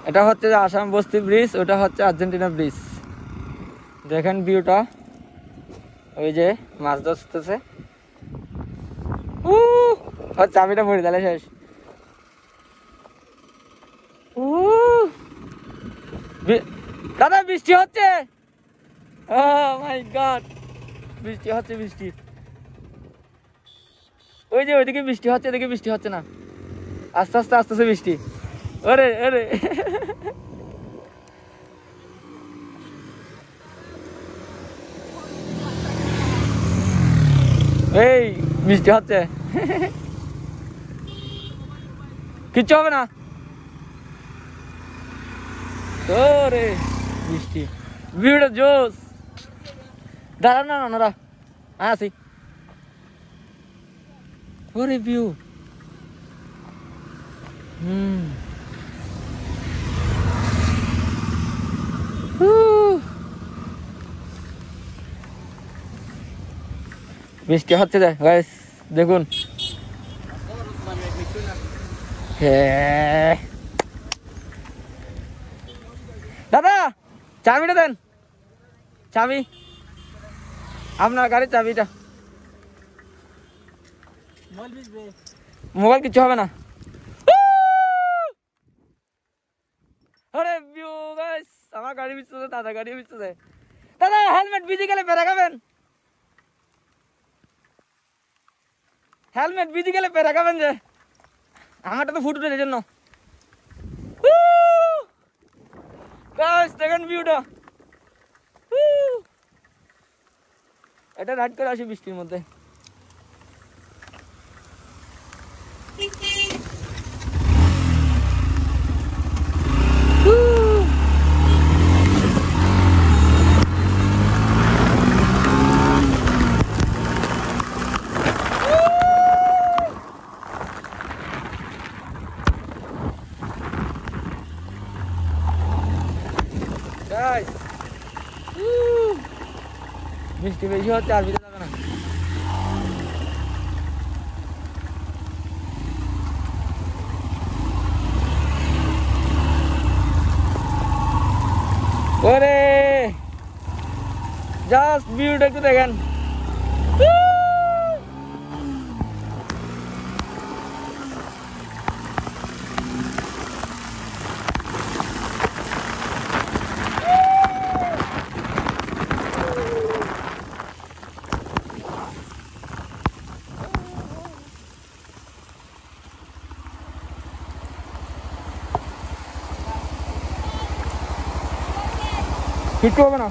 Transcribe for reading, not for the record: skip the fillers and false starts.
এটা হচ্ছে যে আসাম বস্তি ব্রিজ, ওটা হচ্ছে আর্জেন্টিনা ব্রিজ। দেখেন ভিউটা, ওই যে মাছ ধরতেছে। চাবিটা পড়ে তাহলে শেষ। দাদা বৃষ্টি হচ্ছে, ও মাই গড, বৃষ্টি হচ্ছে, বৃষ্টি। ওই যে ওইদিকে বৃষ্টি হচ্ছে, এদিকে বৃষ্টি হচ্ছে না, আস্তে আস্তে আসতেছে বৃষ্টি। ওরে ওরে এই বৃষ্টি হচ্ছে, কিচ্ছু হবে না। ওরে বৃষ্টি, ভিউটা জোস। দাঁড়ান না ওনারা, আসি। ওরে ভিউ, বৃষ্টি হচ্ছে যে গাইস, দেখুন। দাদা চাবিটা দেন, চাবি, আপনার গাড়ির চাবিটা। মোবাইল কিছু হবে না। আরে ভিউ গাইস, আমার গাড়ি ভিজতেছে, দাদা গাড়ি ভিজতেছে। দাদা হেলমেট ভিজে গেলে পেরে খাবেন, হেলমেট ভিজে গেলে পেরে খাবেন যে। আমারটা তো ফুটুটের জন্য। গাইস দেখেন ভিউটা, এটা রাইড করে আসি বৃষ্টির মধ্যে। বৃষ্টি বেশি হচ্ছে, আর ভিতরে যাবে না। ওরে জাস্ট ভিউটা একটু দেখেন। কিচ্ছু হবে না।